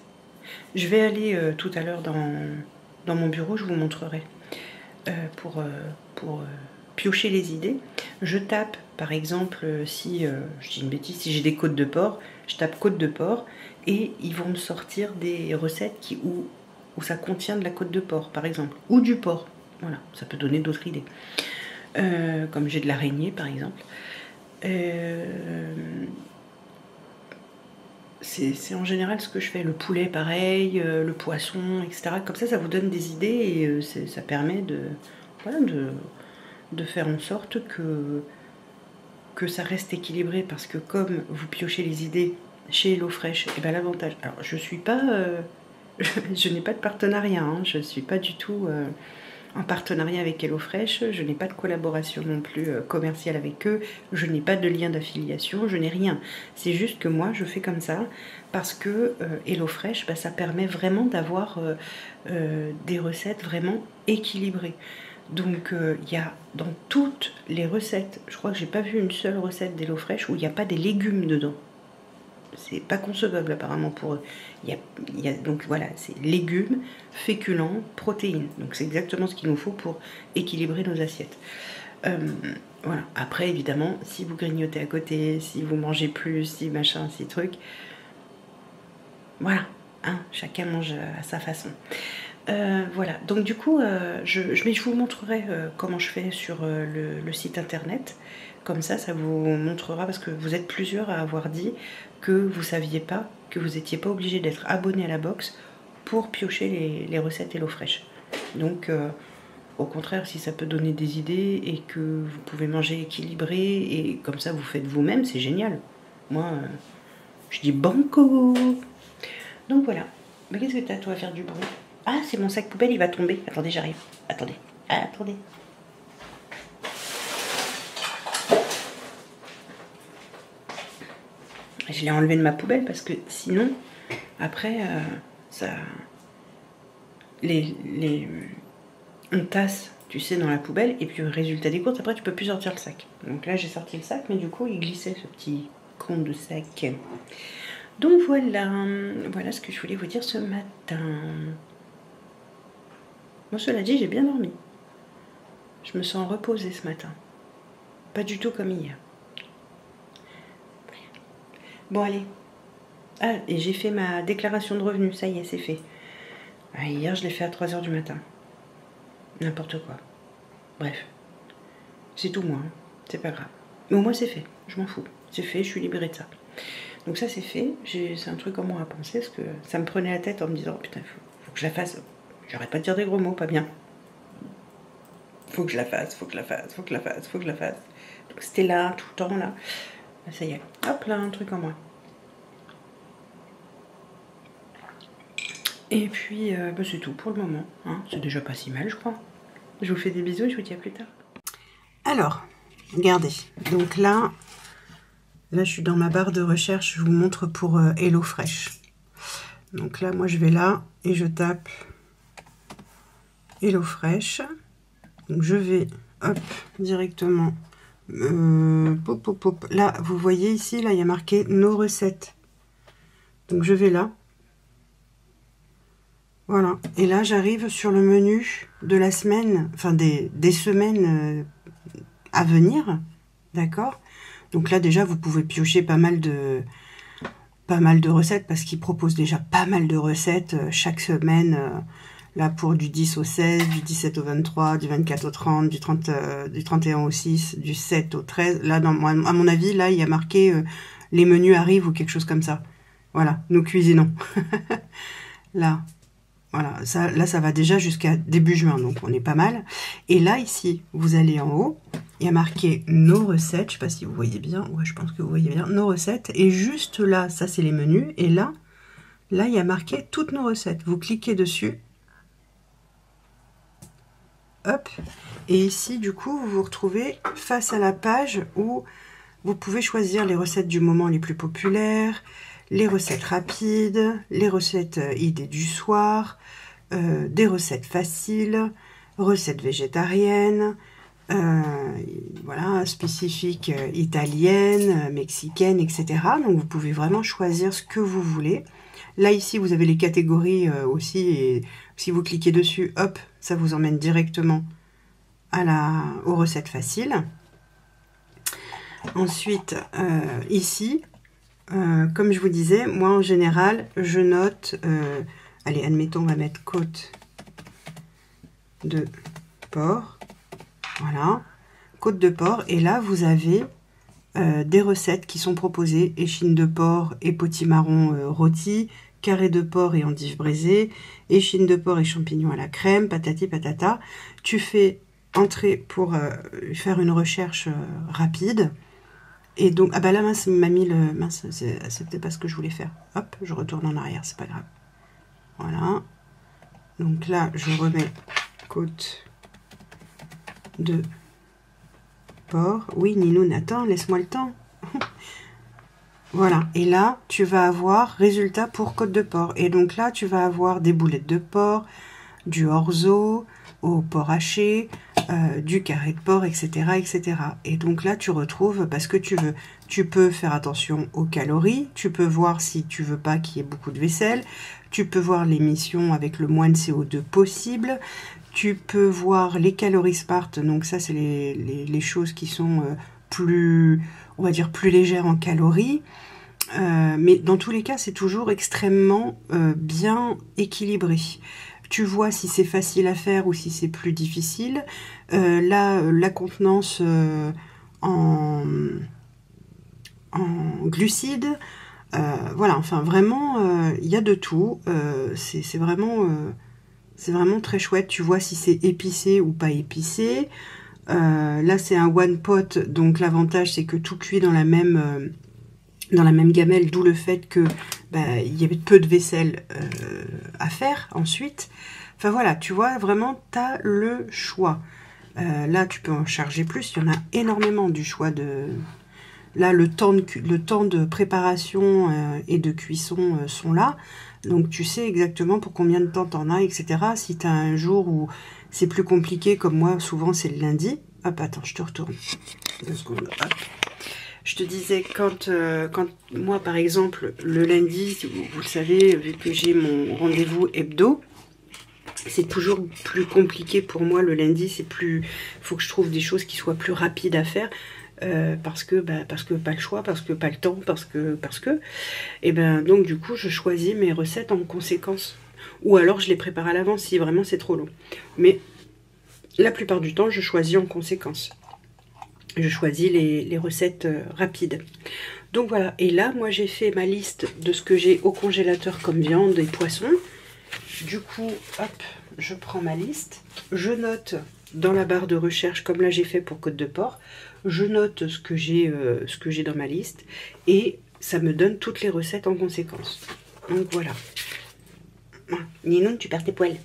Je vais aller tout à l'heure dans mon bureau, je vous montrerai. Pour piocher les idées, je tape par exemple si je dis une bêtise, si j'ai des côtes de porc, je tape côte de porc et ils vont me sortir des recettes où ça contient de la côte de porc par exemple, ou du porc. Voilà, ça peut donner d'autres idées. Comme j'ai de l'araignée par exemple. C'est en général ce que je fais, le poulet pareil, le poisson, etc. Comme ça vous donne des idées et ça permet voilà, de faire en sorte que ça reste équilibré, parce que comme vous piochez les idées chez HelloFresh, et ben l'avantage, alors je suis pas, je n'ai pas de partenariat, hein, je suis pas du tout en partenariat avec HelloFresh, je n'ai pas de collaboration non plus commerciale avec eux, je n'ai pas de lien d'affiliation, je n'ai rien. C'est juste que moi je fais comme ça parce que HelloFresh, ça permet vraiment d'avoir des recettes vraiment équilibrées. Donc il y a dans toutes les recettes, je crois que j'ai pas vu une seule recette d'HelloFresh où il n'y a pas des légumes dedans. C'est pas concevable apparemment pour eux. Donc voilà, c'est légumes, féculents, protéines. Donc c'est exactement ce qu'il nous faut pour équilibrer nos assiettes. Voilà. Après évidemment, si vous grignotez à côté, si vous mangez plus, si machin, si truc, voilà, hein, chacun mange à sa façon. Voilà, donc du coup, je vous montrerai comment je fais sur le site internet. Comme ça vous montrera, parce que vous êtes plusieurs à avoir dit que vous saviez pas, que vous n'étiez pas obligé d'être abonné à la box pour piocher les recettes HelloFresh. Donc, au contraire, si ça peut donner des idées et que vous pouvez manger équilibré et comme ça vous faites vous-même, c'est génial. Moi, je dis banco. Donc voilà. Mais qu'est-ce que t'as toi à faire du bruit? Ah, c'est mon sac poubelle, il va tomber. Attendez, j'arrive. Attendez. Ah, attendez. Je l'ai enlevé de ma poubelle parce que sinon, après, on tasse, tu sais, dans la poubelle. Et puis, résultat des courses, après, tu peux plus sortir le sac. Donc là, j'ai sorti le sac, mais du coup, il glissait ce petit con de sac. Donc voilà ce que je voulais vous dire ce matin. Bon, cela dit, j'ai bien dormi. Je me sens reposée ce matin. Pas du tout comme hier. Bon, allez. Ah, et j'ai fait ma déclaration de revenus. Ça y est, c'est fait. Ah, hier, je l'ai fait à 3 h du matin. N'importe quoi. Bref. C'est tout moi. Hein. C'est pas grave. Mais au moins, c'est fait. Je m'en fous. C'est fait, je suis libérée de ça. Donc ça, c'est fait. C'est un truc en moins à penser, parce que ça me prenait la tête en me disant, oh, putain, faut que je la fasse. J'arrête pas de dire des gros mots, pas bien. Faut que je la fasse, faut que je la fasse, faut que je la fasse, faut que je la fasse. Donc c'était là, tout le temps, là. Ça y est. Hop là, un truc en moins. Et puis, c'est tout pour le moment. Hein. C'est déjà pas si mal, je crois. Je vous fais des bisous et je vous dis à plus tard. Alors, regardez. Donc là, je suis dans ma barre de recherche. Je vous montre pour HelloFresh. Donc là, moi, je vais là et je tape HelloFresh. Donc je vais, hop, directement. Là, vous voyez ici, là, il y a marqué nos recettes. Donc je vais là. Voilà. Et là, j'arrive sur le menu de la semaine, enfin des semaines à venir. D'accord? Donc là, déjà, vous pouvez piocher pas mal de recettes parce qu'ils proposent déjà pas mal de recettes chaque semaine. Là, pour du 10 au 16, du 17 au 23, du 24 au 30, du 31 au 6, du 7 au 13. Là, à mon avis, là, il y a marqué les menus arrivent ou quelque chose comme ça. Voilà, nous cuisinons. Là, voilà, ça va déjà jusqu'à début juin, donc on est pas mal. Et là, ici, vous allez en haut, il y a marqué nos recettes. Je sais pas si vous voyez bien. Ouais, je pense que vous voyez bien. Nos recettes. Et juste là, ça, c'est les menus. Et là, il y a marqué toutes nos recettes. Vous cliquez dessus. hop. Et ici, du coup, vous vous retrouvez face à la page où vous pouvez choisir les recettes du moment les plus populaires, les recettes rapides, les recettes idées du soir, des recettes faciles, recettes végétariennes, voilà, spécifiques italiennes, mexicaines, etc. Donc vous pouvez vraiment choisir ce que vous voulez. Là ici vous avez les catégories aussi, et si vous cliquez dessus, hop, ça vous emmène directement aux recettes faciles. Ensuite ici, comme je vous disais, moi en général je note, allez admettons on va mettre côte de porc, voilà, côte de porc, et là vous avez des recettes qui sont proposées, échine de porc et potimarron rôti, carré de porc et endives braisées, échine de porc et champignons à la crème, patati patata. Tu fais entrer pour faire une recherche rapide. Et donc, ah bah là, mince, il m'a mis le... Mince, c'était pas ce que je voulais faire. Hop, je retourne en arrière, c'est pas grave. Voilà. Donc là, je remets côte de porc. Oui, Ninoun, attends, laisse-moi le temps. Voilà. Et là, tu vas avoir résultat pour côte de porc. Et donc là, tu vas avoir des boulettes de porc, du orzo, au porc haché, du carré de porc, etc., etc. Et donc là, tu retrouves parce que tu veux. Tu peux faire attention aux calories, tu peux voir si tu veux pas qu'il y ait beaucoup de vaisselle, tu peux voir l'émission avec le moins de CO2 possible, tu peux voir les calories Smart, donc ça c'est les choses qui sont plus, on va dire, plus légères en calories. Mais dans tous les cas, c'est toujours extrêmement bien équilibré. Tu vois si c'est facile à faire ou si c'est plus difficile. Là, la contenance en glucides, voilà, enfin vraiment, il y a de tout. C'est vraiment très chouette. Tu vois si c'est épicé ou pas épicé. Là, c'est un one pot, donc l'avantage c'est que tout cuit dans la même gamelle, d'où le fait que il y avait peu de vaisselle à faire ensuite. Enfin voilà, tu vois, vraiment, tu as le choix. Là, tu peux en charger plus, il y en a énormément du choix de... Là, le temps de préparation et de cuisson sont là. Donc, tu sais exactement pour combien de temps tu en as, etc. Si tu as un jour où c'est plus compliqué, comme moi, souvent, c'est le lundi. Hop, attends, je te retourne. 2 secondes, hop. Je te disais, quand moi, par exemple, le lundi, vous le savez, vu que j'ai mon rendez-vous hebdo, c'est toujours plus compliqué pour moi le lundi. C'est plus, faut que je trouve des choses qui soient plus rapides à faire. Parce que pas le choix, parce que pas le temps, parce que et donc du coup je choisis mes recettes en conséquence, ou alors je les prépare à l'avance si vraiment c'est trop long, mais la plupart du temps je choisis en conséquence, je choisis les recettes rapides. Donc voilà, et là moi j'ai fait ma liste de ce que j'ai au congélateur comme viande et poisson. Du coup hop, je prends ma liste, je note dans la barre de recherche comme là j'ai fait pour côte de porc. Je note ce que j'ai dans ma liste et ça me donne toutes les recettes en conséquence. Donc voilà. Ninoun, tu perds tes poils.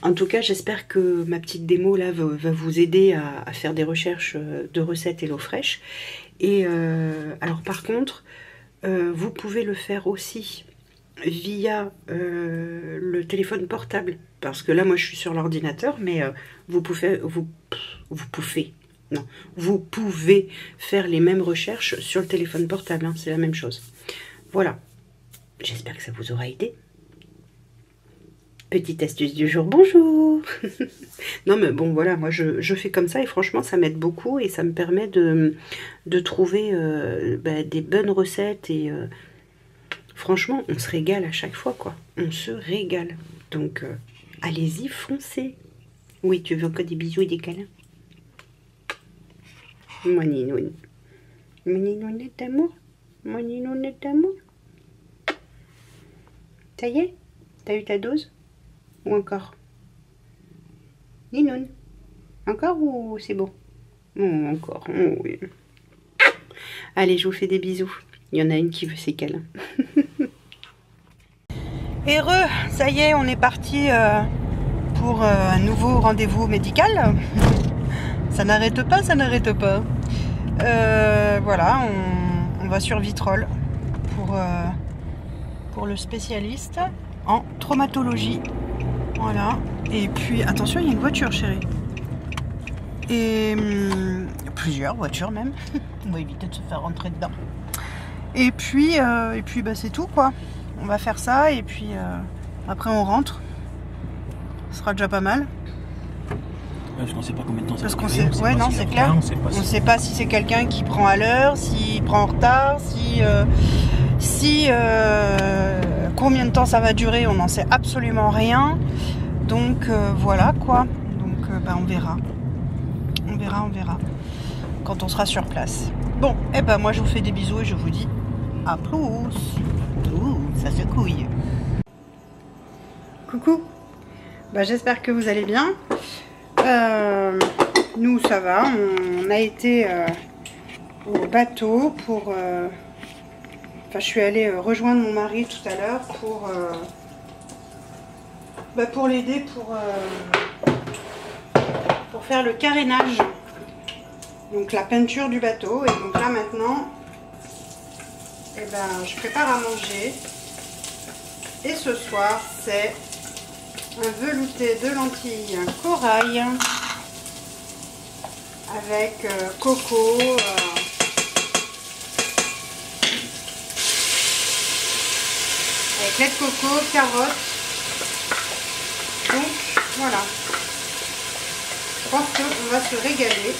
En tout cas, j'espère que ma petite démo là va vous aider à faire des recherches de recettes Hello Fresh. Et alors par contre, vous pouvez le faire aussi via le téléphone portable. Parce que là, moi, je suis sur l'ordinateur, mais vous pouvez faire les mêmes recherches sur le téléphone portable, hein, c'est la même chose. Voilà, j'espère que ça vous aura aidé. Petite astuce du jour, bonjour. Non mais bon voilà, moi je fais comme ça et franchement ça m'aide beaucoup et ça me permet de trouver des bonnes recettes et franchement on se régale à chaque fois quoi, on se régale. Donc allez-y, foncez. Oui, tu veux encore des bisous et des câlins? Mon Ninoun. Mon Ninoun est d'amour. Mon Ninoun est d'amour. Ça y est? T'as eu ta dose? Ou encore? Ninoun. Encore ou c'est bon? Oh, encore. Oh, oui. Allez, je vous fais des bisous. Il y en a une qui veut ses câlins. Heureux, ça y est, on est parti pour un nouveau rendez-vous médical. Ça n'arrête pas, ça n'arrête pas. Voilà, on va sur Vitrolles pour le spécialiste en traumatologie. Voilà. Et puis, attention, il y a une voiture, chérie. Et plusieurs voitures même. On va éviter de se faire rentrer dedans. Et puis bah, c'est tout, quoi. On va faire ça et puis après on rentre. Ce sera déjà pas mal. Parce qu'on sait pas combien de temps ça va Parce qu'on durer, sait, ouais, non, c'est clair. On sait pas si c'est quelqu'un qui prend à l'heure, s'il prend en retard, combien de temps ça va durer, on n'en sait absolument rien. Donc voilà quoi. Donc bah, on verra. On verra. Quand on sera sur place. Bon, et ben moi je vous fais des bisous et je vous dis à plus. Ouh, ça secouille. Coucou. Bah, j'espère que vous allez bien. Nous ça va, on a été au bateau pour... Enfin, je suis allée rejoindre mon mari tout à l'heure pour l'aider pour faire le carénage, donc la peinture du bateau. Et donc là maintenant, eh ben, je prépare à manger. Et ce soir, c'est un velouté de lentilles corail avec coco, avec lait de coco, carottes. Donc voilà, je pense qu'on va se régaler.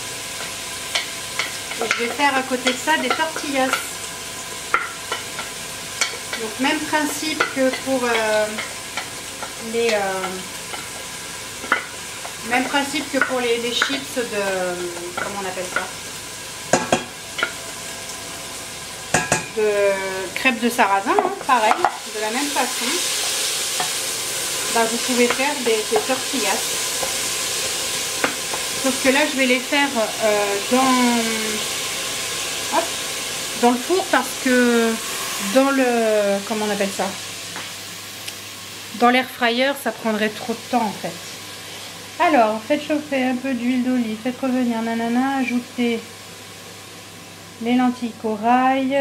Et je vais faire à côté de ça des tortillas. Donc même principe que pour les chips de... Comment on appelle ça? De crêpes de sarrasin, hein, pareil, de la même façon. Bah, vous pouvez faire des tortillas. Sauf que là, je vais les faire dans le four parce que dans le... Comment on appelle ça? Dans l'air fryer, ça prendrait trop de temps en fait. Alors, faites chauffer un peu d'huile d'olive, faites revenir, nanana, ajoutez les lentilles corail,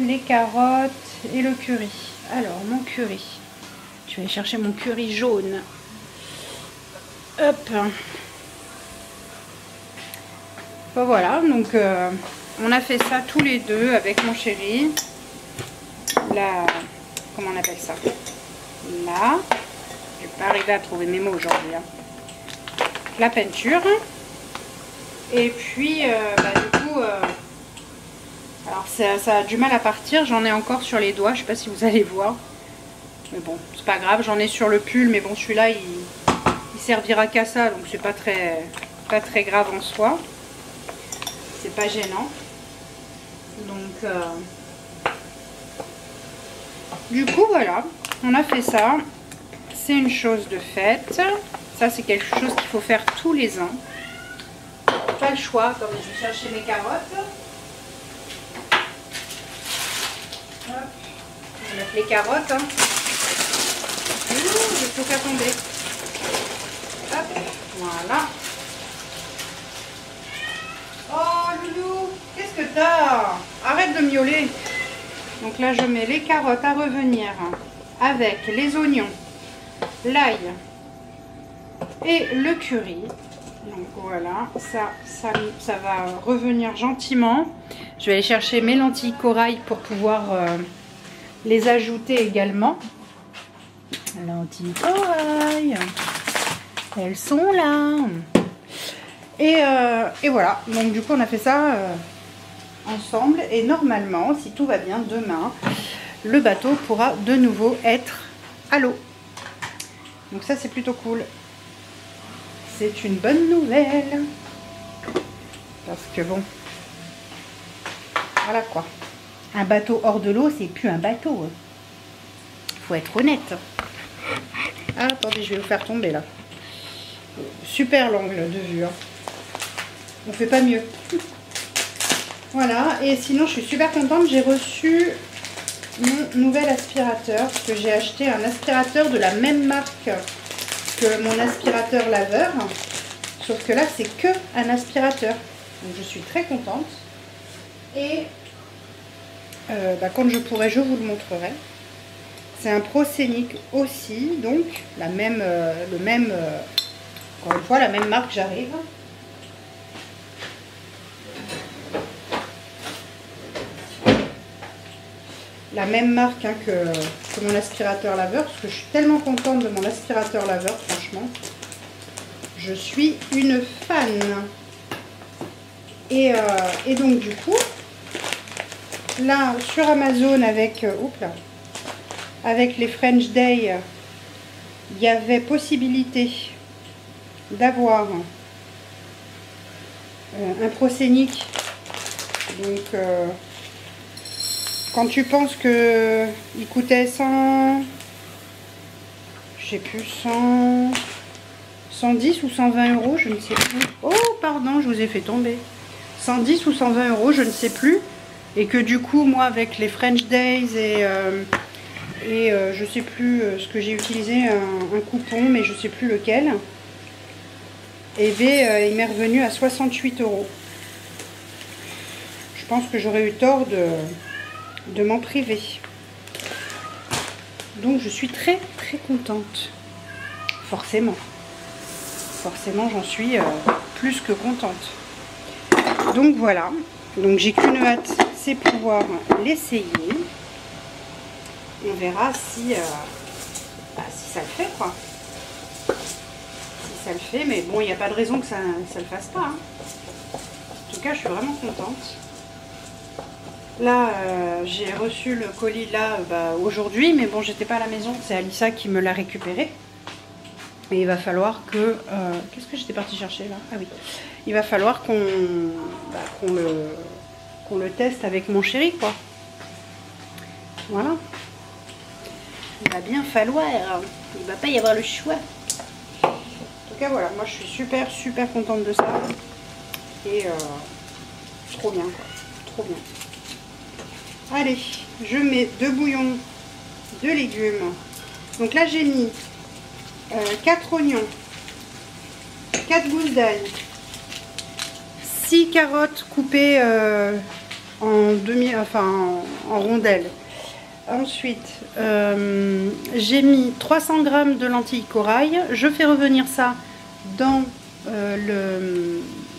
les carottes et le curry. Alors, mon curry. Je vais aller chercher mon curry jaune. Hop. Bon, voilà, donc on a fait ça tous les deux avec mon chéri. Là, comment on appelle ça? Là, je vais pas arriver à trouver mes mots aujourd'hui. Hein. La peinture. Et puis, du coup, alors ça a du mal à partir. J'en ai encore sur les doigts. Je sais pas si vous allez voir. Mais bon, c'est pas grave. J'en ai sur le pull. Mais bon, celui-là, il servira qu'à ça. Donc, c'est pas très grave en soi. C'est pas gênant. Donc, du coup, voilà. On a fait ça. C'est une chose de faite. Ça, c'est quelque chose qu'il faut faire tous les ans. Pas le choix. Comme je vais chercher mes carottes. Hop. On va mettre les carottes. Hein. Ouh, j'ai tout qu'à tomber. Hop. Voilà. Oh, loulou, qu'est-ce que t'as? Arrête de miauler. Donc là, je mets les carottes à revenir avec les oignons, l'ail et le curry. Donc voilà, ça va revenir gentiment. Je vais aller chercher mes lentilles corail pour pouvoir les ajouter également. Lentilles corail, elles sont là. Et voilà, donc du coup on a fait ça ensemble. Et normalement, si tout va bien, demain, le bateau pourra de nouveau être à l'eau. Donc ça, c'est plutôt cool. C'est une bonne nouvelle. Parce que bon, voilà quoi. Un bateau hors de l'eau, c'est plus un bateau. Faut être honnête. Ah, attendez, je vais vous faire tomber là. Super l'angle de vue. Hein. On fait pas mieux. Voilà, et sinon je suis super contente, j'ai reçu mon nouvel aspirateur, parce que j'ai acheté un aspirateur de la même marque que mon aspirateur laveur. Sauf que là, c'est que un aspirateur. Donc je suis très contente. Et quand je pourrai, je vous le montrerai. C'est un Proscenic aussi, donc encore une fois, la même marque, j'arrive. La même marque hein, que mon aspirateur laveur, parce que je suis tellement contente de mon aspirateur laveur, franchement. Je suis une fan. Et donc du coup, là sur Amazon avec les French Day, il y avait possibilité d'avoir un Proscenic. Donc quand tu penses que il coûtait 100, je sais plus, 110 ou 120 euros, je ne sais plus. Oh pardon, je vous ai fait tomber. 110 ou 120 euros, je ne sais plus. Et que du coup, moi avec les French Days et je sais plus ce que j'ai utilisé, un coupon, mais je sais plus lequel. Et il m'est revenu à 68 euros. Je pense que j'aurais eu tort de m'en priver. Donc je suis très très contente. Forcément. Forcément, j'en suis plus que contente. Donc voilà. Donc j'ai qu'une hâte, c'est pouvoir l'essayer. On verra si ça le fait, quoi. Si ça le fait, mais bon, il n'y a pas de raison que ça le fasse pas. Hein. En tout cas, je suis vraiment contente. Là, j'ai reçu le colis là aujourd'hui, mais bon, j'étais pas à la maison. C'est Alissa qui me l'a récupéré. Et il va falloir que... Qu'est-ce que j'étais partie chercher là? Ah oui. Il va falloir qu'on le teste avec mon chéri, quoi. Voilà. Il va bien falloir. Il va pas y avoir le choix. En tout cas, voilà. Moi, je suis super, super contente de ça. Et trop bien, quoi. Trop bien. Allez, je mets 2 bouillons de légumes. Donc là, j'ai mis 4 oignons, 4 gousses d'ail, 6 carottes coupées en rondelles. Ensuite, j'ai mis 300 g de lentilles corail. Je fais revenir ça dans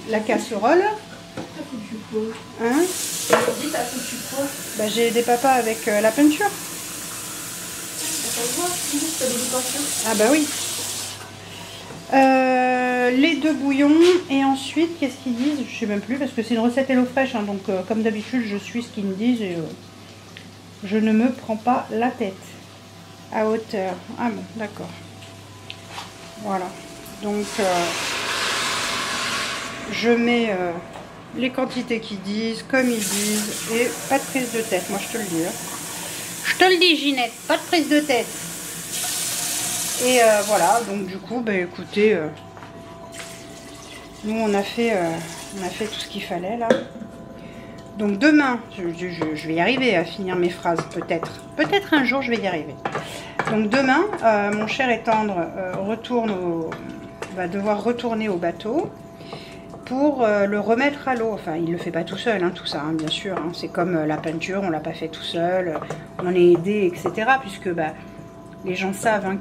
la casserole. Hein? Bah, j'ai aidé papa avec la peinture. Ah bah oui. Les 2 bouillons. Et ensuite, qu'est-ce qu'ils disent? Je sais même plus parce que c'est une recette HelloFresh. Hein, donc comme d'habitude, je suis ce qu'ils me disent et je ne me prends pas la tête. À hauteur. Ah bon, d'accord. Voilà. Donc je mets les quantités qu'ils disent, comme ils disent, et pas de prise de tête, moi je te le dis. Hein. Je te le dis, Ginette, pas de prise de tête. Et voilà, donc du coup, bah écoutez, nous on a fait tout ce qu'il fallait là. Donc demain, je vais y arriver à finir mes phrases, peut-être. Peut-être un jour je vais y arriver. Donc demain, mon cher et tendre va devoir retourner au bateau. Pour le remettre à l'eau. Enfin, il ne le fait pas tout seul, hein, tout ça, hein, bien sûr. Hein. C'est comme la peinture, on ne l'a pas fait tout seul. On est aidé, etc. Puisque les gens savent hein,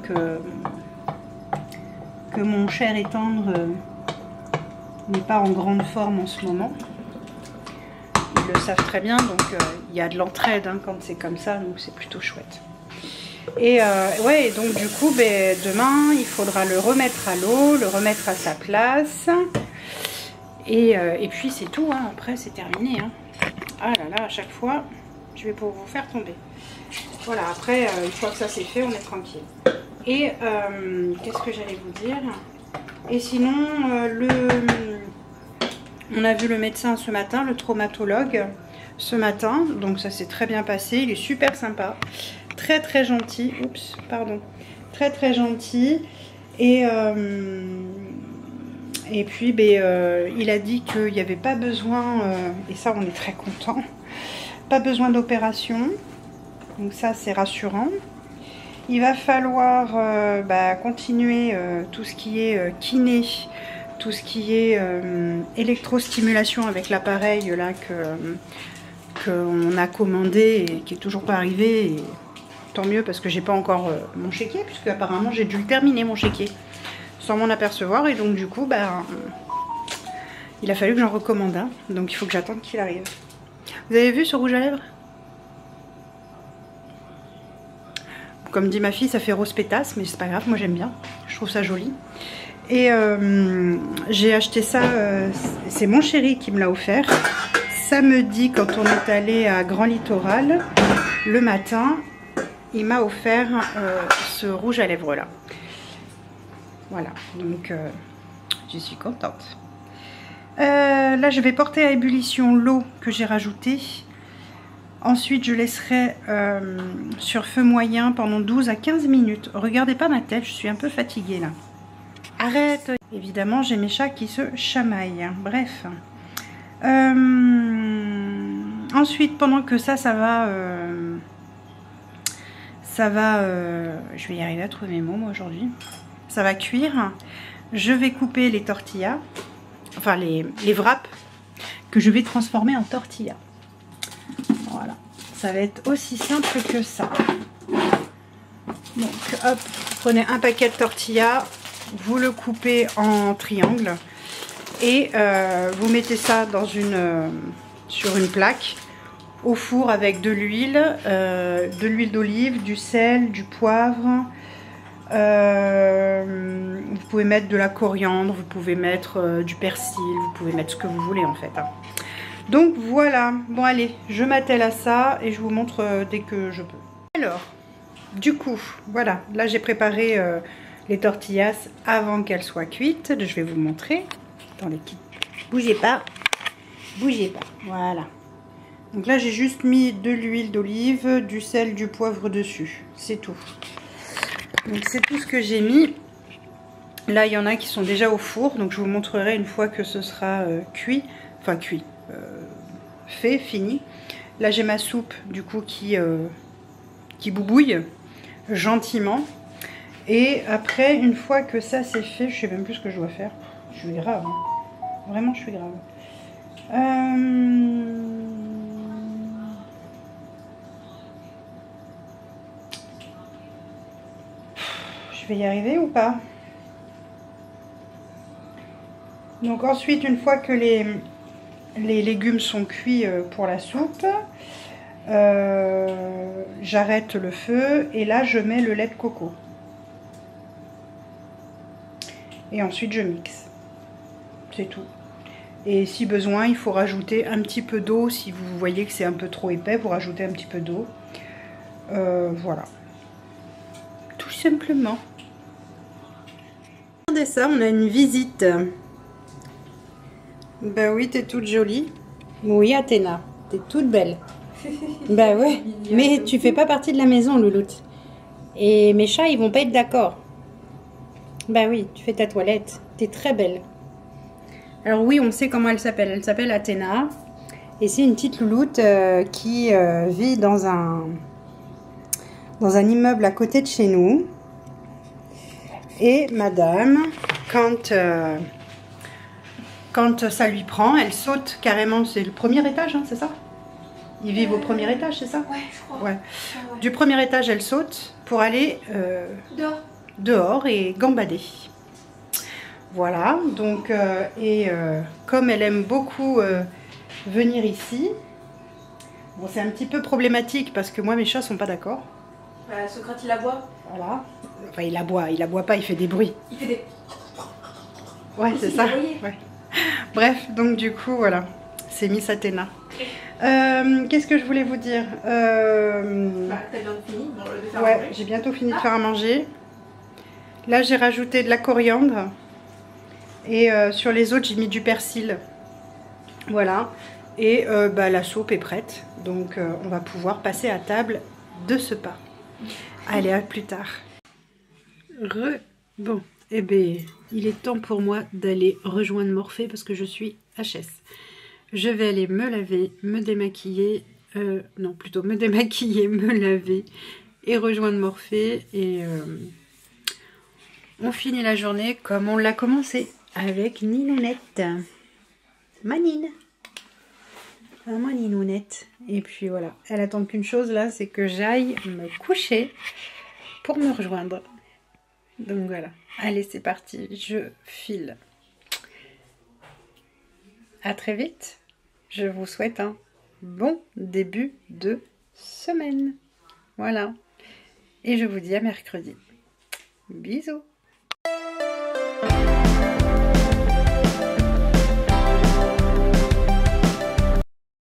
que mon cher et tendre n'est pas en grande forme en ce moment. Ils le savent très bien, donc il y a de l'entraide hein, quand c'est comme ça, donc c'est plutôt chouette. Et ouais, donc du coup, demain, il faudra le remettre à l'eau, le remettre à sa place. Et puis c'est tout, hein. Après c'est terminé. Hein. Ah là là, à chaque fois, je vais pour vous faire tomber. Voilà, après, une fois que ça c'est fait, on est tranquille. Et qu'est-ce que j'allais vous dire? Et sinon, on a vu le médecin ce matin, le traumatologue, ce matin. Donc ça s'est très bien passé, il est super sympa. Très très gentil. Oups, pardon. Très très gentil. Et puis, il a dit qu'il n'y avait pas besoin, et ça on est très content, pas besoin d'opération. Donc ça c'est rassurant. il va falloir continuer tout ce qui est kiné, tout ce qui est électrostimulation avec l'appareil là qu'on a commandé et qui est toujours pas arrivé. Et tant mieux parce que j'ai pas encore mon chéquier, puisque apparemment j'ai dû le terminer mon chéquier sans m'en apercevoir, et donc du coup il a fallu que j'en recommande un, donc il faut que j'attende qu'il arrive. Vous avez vu ce rouge à lèvres? Comme dit ma fille, ça fait rose pétasse, mais c'est pas grave, moi j'aime bien, je trouve ça joli. Et j'ai acheté ça, c'est mon chéri qui me l'a offert samedi quand on est allé à Grand Littoral. Le matin, il m'a offert ce rouge à lèvres là. Voilà, donc je suis contente. Là je vais porter à ébullition l'eau que j'ai rajoutée. Ensuite je laisserai sur feu moyen pendant 12 à 15 minutes. Regardez pas ma tête, je suis un peu fatiguée là. Arrête! Évidemment j'ai mes chats qui se chamaillent. Bref. Ensuite pendant que ça va... je vais y arriver à trouver mes mots moi aujourd'hui. Ça va cuire. Je vais couper les tortillas. Enfin les wraps que je vais transformer en tortillas. Voilà, ça va être aussi simple que ça. Donc hop, prenez un paquet de tortillas, vous le coupez en triangle et vous mettez ça dans sur une plaque au four avec de l'huile d'olive, du sel, du poivre. Vous pouvez mettre de la coriandre, vous pouvez mettre du persil, vous pouvez mettre ce que vous voulez en fait. Donc voilà, bon allez, je m'attelle à ça et je vous montre dès que je peux. Alors, du coup, voilà, là j'ai préparé les tortillas avant qu'elles soient cuites. Je vais vous montrer. Attendez, bougez pas, voilà. Donc là j'ai juste mis de l'huile d'olive, du sel, du poivre dessus, c'est tout. Donc c'est tout ce que j'ai mis. Là il y en a qui sont déjà au four, donc je vous montrerai une fois que ce sera cuit, enfin cuit, fait, fini. Là j'ai ma soupe du coup qui boubouille gentiment. Et après une fois que ça c'est fait, je sais même plus ce que je dois faire. Je suis grave, hein. Vraiment je suis grave. Je vais y arriver ou pas? Donc ensuite, une fois que les légumes sont cuits pour la soupe, j'arrête le feu et là je mets le lait de coco. Et ensuite je mixe. C'est tout. Et si besoin, il faut rajouter un petit peu d'eau. Si vous voyez que c'est un peu trop épais, vous rajoutez un petit peu d'eau. Voilà. Tout simplement. Regardez ça, on a une visite. Bah oui, t'es toute jolie. Oui, Athéna, t'es toute belle. Bah ouais, mais tu fais pas partie de la maison, Louloute. Et mes chats, ils vont pas être d'accord. Bah oui, tu fais ta toilette. T'es très belle. Alors oui, on sait comment elle s'appelle. Elle s'appelle Athéna. Et c'est une petite louloute qui vit dans un immeuble à côté de chez nous. Et madame, quand ça lui prend, elle saute carrément. C'est le premier étage, hein, c'est ça? Ils vivent au premier étage, c'est ça? Ouais, je crois. Ouais. Du premier étage, elle saute pour aller dehors et gambader. Voilà, donc, comme elle aime beaucoup venir ici, bon, c'est un petit peu problématique parce que moi, mes chats sont pas d'accord. Socrate, il aboie. Voilà. Enfin, il aboie pas, il fait des bruits. Il fait des... Ouais, c'est ça. Ouais. Bref, donc du coup, voilà, c'est Miss Athéna. Qu'est-ce que je voulais vous dire? T'as bien fini de faire ouais, j'ai bientôt fini de faire à manger. Là, j'ai rajouté de la coriandre. Et sur les autres, j'ai mis du persil. Voilà. Et la soupe est prête. Donc, on va pouvoir passer à table de ce pas. Allez, à plus tard. Bon, eh bien, il est temps pour moi d'aller rejoindre Morphée parce que je suis HS. Je vais aller me laver, me démaquiller. Non, plutôt me démaquiller, me laver et rejoindre Morphée. Et on finit la journée comme on l'a commencé, avec Ninounette. Manine. Ah, ma Ninounette. Et puis voilà, elle attend qu'une chose là, c'est que j'aille me coucher pour me rejoindre. Donc voilà, allez c'est parti, je file. À très vite, je vous souhaite un bon début de semaine. Voilà, et je vous dis à mercredi. Bisous.